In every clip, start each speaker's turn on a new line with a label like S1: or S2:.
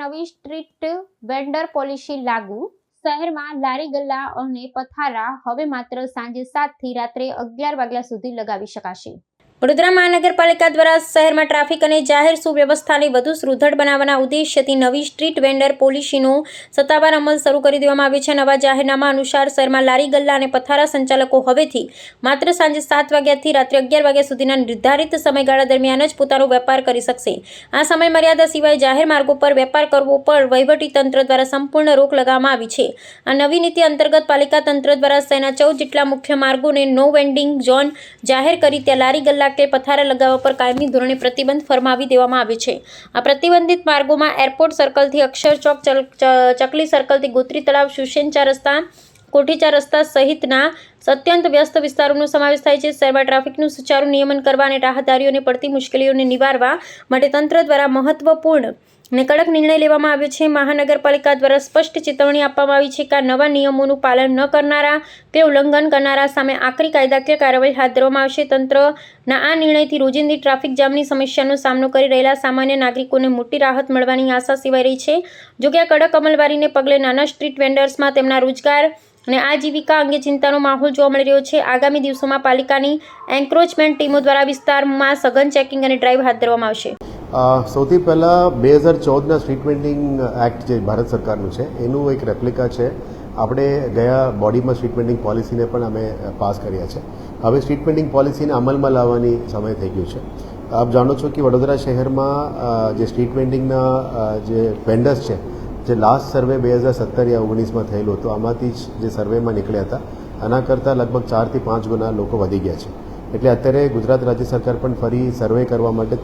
S1: નવી street vendor policy લાગુ। શહેરમાં લારી ગલ્લા અને પથારા હવે માત્ર સાંજે 7 થી રાત્રે 11 વાગ્યા સુધી લગાવી શકાશે। વડોદરા મહાનગરપાલિકા દ્વારા શહેરમાં ટ્રાફિક અને જાહેર સુવ્યવસ્થાને વધુ સુદૃઢ બનાવવાના ઉદ્દેશ્યથી નવી સ્ટ્રીટ વેન્ડર પોલિસીનો સત્તાવાર અમલ શરૂ કરી દેવામાં આવ્યો છે। નવા જાહેરનામા અનુસાર શહેરમાં લારી ગલ્લા અને પથારા સંચાલકો હવેથી માત્ર સાંજે 7 વાગ્યાથી રાત્રે 11 વાગ્યા સુધીના નિર્ધારિત સમયગાળા દરમિયાન જ પોતાનો વેપાર કરી શકશે। આ સમય મર્યાદા સિવાય જાહેર માર્ગો પર વેપાર કરવો પર વહીવટીતંત્ર દ્વારા સંપૂર્ણ રોક લગાવવામાં આવી છે। આ નવી નીતિ અંતર્ગત પાલિકા તંત્ર દ્વારા શહેરના 14 જેટલા મુખ્ય માર્ગોને નો વેન્ડિંગ ઝોન જાહેર કરી ત્યાં લારી ગલ્લા કે પથારા લગાવવા પર કાયમી ધોરણે પ્રતિબંધ ફરમાવી દેવામાં આવ્યો છે। આ પ્રતિબંધિત માર્ગોમાં એરપોર્ટ સર્કલથી અક્ષર ચોક, ચકલી સર્કલથી ગોત્રી તળાવ, શુસેન 4 રસ્તા, કોઠી 4 રસ્તા સહિતના અત્યંત વ્યસ્ત વિસ્તારોનો સમાવેશ થાય છે। શહેરમાં ટ્રાફિકનું સુચારુ નિયમન કરવા અને રાહદારીઓને પડતી મુશ્કેલીઓને નિવારવા માટે તંત્ર દ્વારા મહત્વપૂર્ણ અને કડક નિર્ણય લેવામાં આવ્યો છે। મહાનગરપાલિકા દ્વારા સ્પષ્ટ ચેતવણી આપવામાં આવી છે કે આ નવા નિયમોનું પાલન ન કરનારા કે ઉલ્લંઘન કરનારા સામે આકરી કાયદાકીય કાર્યવાહી હાથ ધરવામાં આવશે। તંત્રના આ નિર્ણયથી રોજિંદી ટ્રાફિક જામની સમસ્યાનો સામનો કરી રહેલા સામાન્ય નાગરિકોને મોટી રાહત મળવાની આશા સેવાઈ રહી છે। જોકે આ કડક અમલવારીને પગલે નાના સ્ટ્રીટ વેન્ડર્સમાં તેમના રોજગાર અને આજીવિકા અંગે ચિંતાનો માહોલ જોવા મળી રહ્યો છે। આગામી દિવસોમાં પાલિકાની એન્ક્રોચમેન્ટ ટીમો દ્વારા વિસ્તારમાં સઘન ચેકિંગ અને ડ્રાઈવ હાથ ધરવામાં આવશે।
S2: સૌથી પહેલાં 2014ના સ્ટ્રીટ વેન્ડિંગ એક્ટ જે ભારત સરકારનું છે એનું એક રેપ્લિકા છે। આપણે ગયા બોડીમાં સ્ટ્રીટ વેન્ડિંગ પોલિસીને પણ અમે પાસ કર્યા છે। હવે સ્ટ્રીટ વેન્ડિંગ પોલિસીને અમલમાં લાવવાની સમય થઈ ગયો છે। આપ જાણો છો કે વડોદરા શહેરમાં જે સ્ટ્રીટ વેન્ડિંગના જે વેન્ડર્સ છે, જે લાસ્ટ સર્વે 2017 યા 19માં થયેલું હતું, આમાંથી જ જે સર્વેમાં નીકળ્યા હતા આના કરતાં લગભગ 4 થી 5 ગુના લોકો વધી ગયા છે। એટલે અત્યારે ગુજરાત રાજ્ય સરકાર પણ ફરી સર્વે કરવા માટે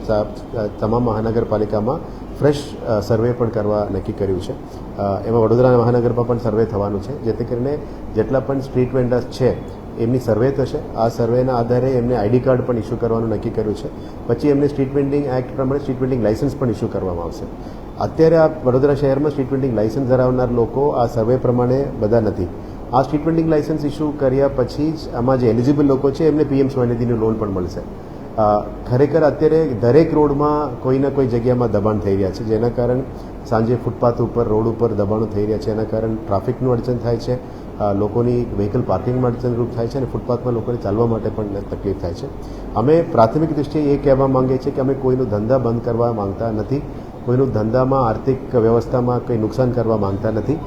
S2: તમામ મહાનગરપાલિકામાં ફ્રેશ સર્વે પણ કરવા નક્કી કર્યું છે। એમાં વડોદરા મહાનગરમાં પણ સર્વે થવાનું છે, જેથી કરીને જેટલા પણ સ્ટ્રીટ વેન્ડર્સ છે એમની સર્વે થશે। આ સર્વેના આધારે એમને આઈડી કાર્ડ પણ ઇસ્યુ કરવાનું નક્કી કર્યું છે। પછી એમને સ્ટ્રીટ વેન્ડિંગ એક્ટ પ્રમાણે સ્ટ્રીટ વેન્ડિંગ લાયસન્સ પણ ઇસ્યુ કરવામાં આવશે। અત્યારે આ વડોદરા શહેરમાં સ્ટ્રીટ વેન્ડિંગ લાયસન્સ ધરાવનાર લોકો આ સર્વે પ્રમાણે બધા નથી। આ સ્ટ્રીટ વેન્ડિંગ લાયસન્સ ઇસ્યુ કર્યા પછી જ આમાં જે એલિજિબલ લોકો છે એમને પીએમ સ્વનિધિની લોન પણ મળશે। ખરેખર અત્યારે દરેક રોડમાં કોઈના કોઈ જગ્યામાં દબાણ થઈ રહ્યા છે, જેના કારણે સાંજે ફૂટપાથ ઉપર, રોડ ઉપર દબાણો થઈ રહ્યા છે। એના કારણે ટ્રાફિકનું અડચણ થાય છે, લોકોની વ્હીકલ પાર્કિંગમાં અડચણરૂપ થાય છે અને ફૂટપાથમાં લોકોને ચાલવા માટે પણ તકલીફ થાય છે। અમે પ્રાથમિક દૃષ્ટિએ એ કહેવા માંગીએ છીએ કે અમે કોઈનું ધંધા બંધ કરવા માંગતા નથી, કોઈનું ધંધામાં આર્થિક વ્યવસ્થામાં કંઈ નુકસાન કરવા માંગતા નથી।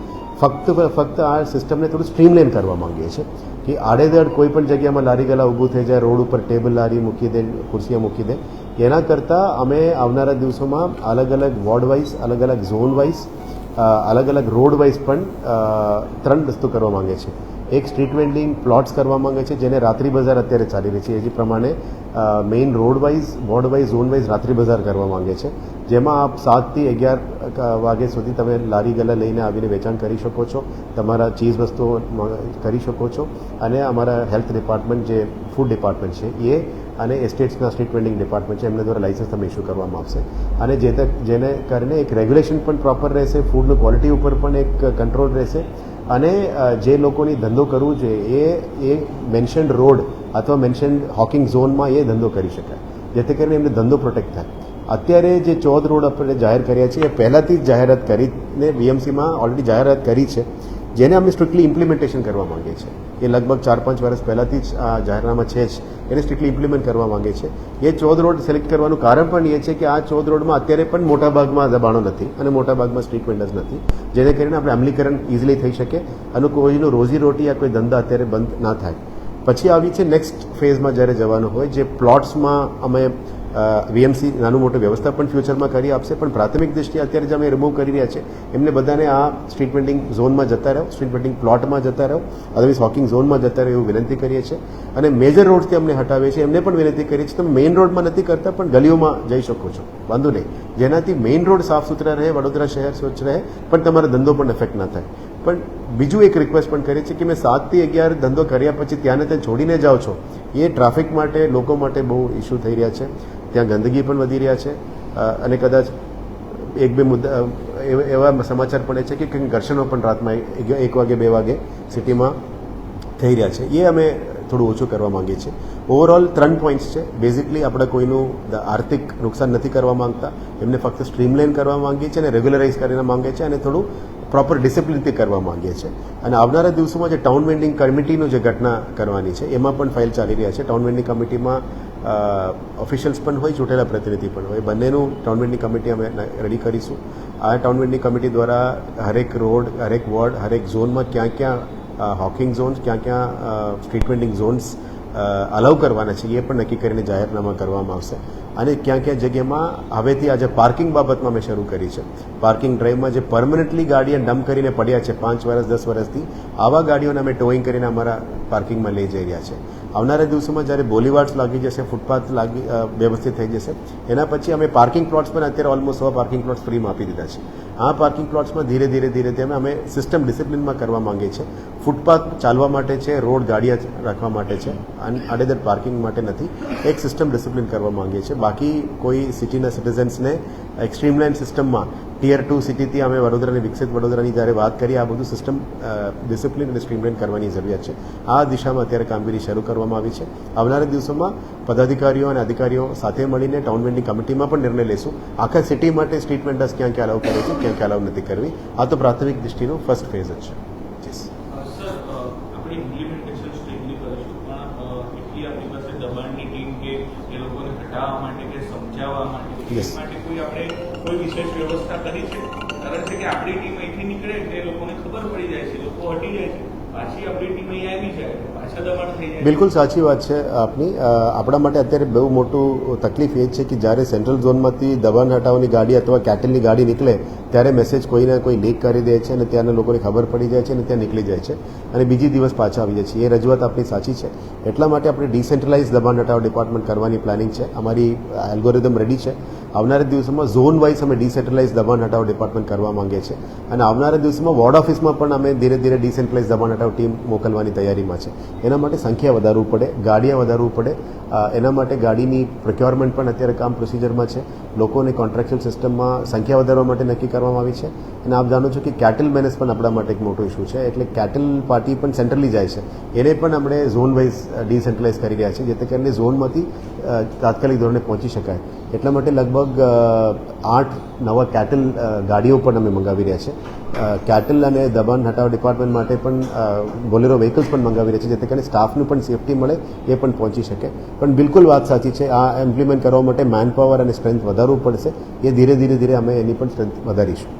S2: ફક્ત આ સિસ્ટમને થોડું સ્ટ્રીમલાઇન કરવા માંગીએ છીએ કે આડેધડ કોઈ પણ જગ્યામાં લારી ગલ્લા ઊભું થઈ જાય, રોડ ઉપર ટેબલ લારી મૂકી દે, ખુરશીઓ મૂકી દે। એના કરતાં અમે આવનારા દિવસોમાં અલગ અલગ વોર્ડ વાઇઝ, અલગ અલગ ઝોન વાઇઝ, અલગ અલગ રોડ વાઇઝ પણ 3 વસ્તુ કરવા માંગે છે। એક સ્ટ્રીટ વેન્ડિંગ પ્લોટ્સ કરવા માંગે છે, જેને રાત્રિ બજાર અત્યારે ચાલી રહી છે એ પ્રમાણે main road wise, ward wise, zone wise રાત્રિ બજાર કરવા માંગે છે, જેમાં આપ 7 થી 11 વાગ્યા સુધી તમે લારી ગલ્લા લઈને આવીને વેચાણ કરી શકો છો, તમારા ચીઝ વસ્તુઓ કરી શકો છો। અને અમારા હેલ્થ ડિપાર્ટમેન્ટ જે ફૂડ ડિપાર્ટમેન્ટ છે એ અને એસ્ટેટ્સના સ્ટ્રીટ વેન્ડિંગ ડિપાર્ટમેન્ટ છે એમના દ્વારા લાયસન્સ તમને ઇસ્યુ કરવામાં આવશે। અને જેને કારણે એક રેગ્યુલેશન પણ પ્રોપર રહેશે, ફૂડનું ક્વોલિટી ઉપર પણ એક કંટ્રોલ રહેશે અને જે લોકોની ધંધો કરવું જોઈએ એ મેન્શન્ડ રોડ અથવા મેન્શન્ડ હોકિંગ ઝોનમાં એ ધંધો કરી શકાય, જેથી કરીને એમને ધંધો પ્રોટેક્ટ થાય। અત્યારે જે 14 રોડ આપણે જાહેર કર્યા છે એ પહેલાંથી જ જાહેરાત કરીને બીએમસીમાં ઓલરેડી જાહેરાત કરી છે, જેને અમે સ્ટ્રિક્ટલી ઇમ્પ્લિમેન્ટેશન કરવા માંગીએ છીએ। એ લગભગ 4-5 વર્ષ પહેલાંથી જ આ જાહેરનામા છે જ, એને સ્ટ્રિક્ટલી ઇમ્પ્લિમેન્ટ કરવા માંગે છે। એ 14 રોડ સિલેક્ટ કરવાનું કારણ પણ એ છે કે આ 14 રોડમાં અત્યારે પણ મોટાભાગમાં દબાણો નથી અને મોટાભાગમાં સ્ટ્રીટ વેન્ડર્સ નથી, જેને કરીને આપણે અમલીકરણ ઇઝીલી થઈ શકે અને કોઈનું રોજીરોટી યા કોઈ ધંધા અત્યારે બંધ ના થાય। પછી આવી છે નેક્સ્ટ ફેઝમાં જ્યારે જવાનું હોય, જે પ્લોટ્સમાં અમે વીએમસી નાનું મોટું વ્યવસ્થા પણ ફ્યુચરમાં કરી આપશે, પણ પ્રાથમિક દ્રષ્ટિએ અત્યારે જે અમે રિમૂવ કરી રહ્યા છે એમને બધાને આ સ્ટ્રીટ વેન્ડિંગ ઝોનમાં જતા રહો, સ્ટ્રીટ વેન્ડિંગ પ્લોટમાં જતા રહો, અદરવાઇઝ હોકિંગ ઝોનમાં જતા રહો એવું વિનંતી કરીએ છીએ। અને મેજર રોડથી અમને હટાવીએ છીએ એમને પણ વિનંતી કરીએ છીએ તમે મેઇન રોડમાં નથી કરતા પણ ગલીઓમાં જઈ શકો છો, વાંધો નહીં, જેનાથી મેઇન રોડ સાફ સુથરા રહે, વડોદરા શહેર સ્વચ્છ રહે, પણ તમારો ધંધો પણ ઇફેક્ટ ના થાય। પણ બીજું એક રિક્વેસ્ટ પણ કરીએ છીએ કે મેં 7 થી 11 ધંધો કર્યા પછી ત્યાં ને ત્યાં છોડીને જાઓ છો, એ ટ્રાફિક માટે, લોકો માટે બહુ ઇસ્યુ થઈ રહ્યા છે। ત્યાં ગંદકી પણ વધી રહ્યા છે અને કદાચ 1-2 મુદ્દા એવા સમાચાર પડે છે કે કંઈક ઘર્ષણો પણ રાતમાં 1 વાગે 2 વાગે સિટીમાં થઈ રહ્યા છે। એ અમે થોડું ઓછું કરવા માંગીએ છીએ. ઓવરઓલ 3 પોઈન્ટ્સ છે. બેઝિકલી આપણે કોઈનું આર્થિક નુકસાન નથી કરવા માંગતા, એમને ફક્ત સ્ટ્રીમલાઇન કરવા માંગીએ છીએ અને રેગ્યુલરાઇઝ કરીને માંગીએ છીએ અને થોડું પ્રોપર ડિસિપ્લિનથી કરવા માંગીએ છીએ. અને આવનારા દિવસોમાં જે ટાઉન વેન્ડિંગ કમિટીનું જે ઘટના કરવાની છે એમાં પણ ફાઇલ ચાલી રહ્યા છે. ટાઉન વેન્ડિંગ કમિટીમાં ઓફિશિયલ્સ પણ હોય, ચૂંટેલા પ્રતિનિધિ પણ હોય. બંનેનું ટાઉન વેન્ડિંગ કમિટી અમે રેડી કરીશું. આ ટાઉન વેન્ડિંગ કમિટી દ્વારા હરેક રોડ, હરેક વોર્ડ, હરેક ઝોનમાં ક્યાં ક્યાં હોકિંગ ઝોન્સ, ક્યાં ક્યાં સ્ટ્રીટ વેન્ડિંગ ઝોન્સ અલાઉ કરવાના છે એ પણ નક્કી કરીને જાહેરનામા કરવામાં આવશે. અને ક્યાં ક્યાં જગ્યામાં હવેથી આજે પાર્કિંગ બાબતમાં મેં શરૂ કરી છે. પાર્કિંગ ડ્રાઈવમાં જે પરમનન્ટલી ગાડીએ ડમ્પ કરીને પડ્યા છે 5 વર્ષ 10 વર્ષથી, આવા ગાડીઓને અમે ટોઈંગ કરીને અમારા પાર્કિંગમાં લઈ જઈ રહ્યા છે. આવનારા દિવસોમાં જ્યારે બોલીવાર્ડ્સ લાગી જશે, ફૂટપાથ વ્યવસ્થિત થઈ જશે, એના પછી અમે પાર્કિંગ પ્લોટ્સ પણ અત્યારે ઓલમોસ્ટ 100 પાર્કિંગ પ્લોટ્સ ફ્રીમાં આપી દીધા છે. આ પાર્કિંગ પ્લોટ્સમાં ધીરે ધીરે અમે સિસ્ટમ ડિસિપ્લિનમાં કરવા માંગીએ છીએ. ફૂટપાથ ચાલવા માટે છે, રોડ ગાડીઓ રાખવા માટે છે, અને આડેધડ પાર્કિંગ માટે નથી. એક સિસ્ટમ ડિસિપ્લિન કરવા માંગીએ છીએ. બાકી કોઈ સિટીના સિટીઝન્સને એક સ્ટ્રીમલાઇન સિસ્ટમમાં ટિયર 2 સિટીથી અમે વડોદરાની વિકસિત વડોદરાની જ્યારે વાત કરીએ, આ બધું સિસ્ટમ ડિસિપ્લિન અને સ્ટ્રીમલાઇન કરવાની જરૂરિયાત છે. આ દિશામાં અત્યારે કામગીરી શરૂ કરવામાં આવી છે. આવનારા દિવસોમાં પદાધિકારીઓ અને અધિકારીઓ સાથે મળીને ટાઉન વેન્ડિંગ કમિટીમાં પણ નિર્ણય લેશું. આખા સિટી માટે સ્ટ્રીટ વેન્ડર્સ ક્યાં ક્યાં અલાઉ કરે છે, ક્યાં ક્યાં અલાઉ નથી કરવી. આ તો પ્રાથમિક દૃષ્ટિનું ફર્સ્ટ ફેઝ જ છે.
S3: Yes. કોઈ વિશેષ વ્યવસ્થા કરી છે? કારણ છે કે આપણી ટીમ અહીંથી નીકળે એટલે લોકોને ખબર પડી જાય છે, લોકો હટી જાય છે, પાછી આપણી ટીમ અહીં આવી જાય, પાછા દબાણ થઈ જાય.
S2: બિલકુલ સાચી વાત છે આપની. આપણા માટે અત્યારે બહુ મોટું તકલીફ એ છે કે જ્યારે સેન્ટ્રલ ઝોનમાંથી દબાણ હટાવવાની ગાડી અથવા કેટલની ગાડી નીકળે ત્યારે મેસેજ કોઈને કોઈ લીક કરી દે છે અને ત્યાંના લોકોને ખબર પડી જાય છે અને ત્યાં નીકળી જાય છે અને બીજી દિવસ પાછા આવી જાય છે. એ રજૂઆત આપણી સાચી છે. એટલા માટે આપણે ડિસેન્ટ્રલાઇઝ દબાણ હટાવ ડિપાર્ટમેન્ટ કરવાની પ્લાનિંગ છે. અમારી એલ્ગોરિધમ રેડી છે. આવનારા દિવસોમાં ઝોન વાઇઝ અમે ડિસેન્ટ્રલાઇઝ દબાણ હટાવ ડિપાર્ટમેન્ટ કરવા માંગીએ છીએ અને આવનારા દિવસોમાં વોર્ડ ઓફિસમાં પણ અમે ધીરે ધીરે ડિસેન્ટ્રલાઇઝ દબાણ હટાવ ટીમ મોકલવાની તૈયારીમાં છે. એના માટે સંખ્યા વધારવું પડે, ગાડીઓ વધારવું પડે. એના માટે ગાડીની પ્રોક્યોરમેન્ટ પણ અત્યારે કામ પ્રોસિજરમાં છે. લોકોને કોન્ટ્રાક્ચ્યુઅલ સિસ્ટમમાં સંખ્યા વધારવા માટે નક્કી કરવામાં આવી છે. અને આપ જાણો છો કે કેટલ મેનેજ પણ આપણા માટે એક મોટો ઇસ્યુ છે. એટલે કેટલ પાર્ટી પણ સેન્ટ્રલી જાય છે, એને પણ આપણે ઝોન વાઇઝ ડિસેન્ટ્રલાઇઝ કરી રહ્યા છીએ, જેથી કરીને ઝોનમાંથી તાત્કાલિક ધોરણે પહોંચી શકાય. એટલા માટે લગભગ 8 નવા કેટલ ગાડીઓ પણ અમે મંગાવી રહ્યા છે. કેટલ અને દબાણ હટાવ ડિપાર્ટમેન્ટ માટે પણ બોલેરો વ્હીકલ્સ પણ મંગાવી રહ્યા છે, જેથી કરીને સ્ટાફને પણ સેફટી મળે, એ પણ પહોંચી શકે. પણ બિલકુલ વાત સાચી છે, આ ઇમ્પ્લિમેન્ટ કરવા માટે મેન પાવર અને સ્ટ્રેન્થ વધારવું પડશે. એ ધીરે ધીરે અમે એની પણ સ્ટ્રેન્થ વધારીશું.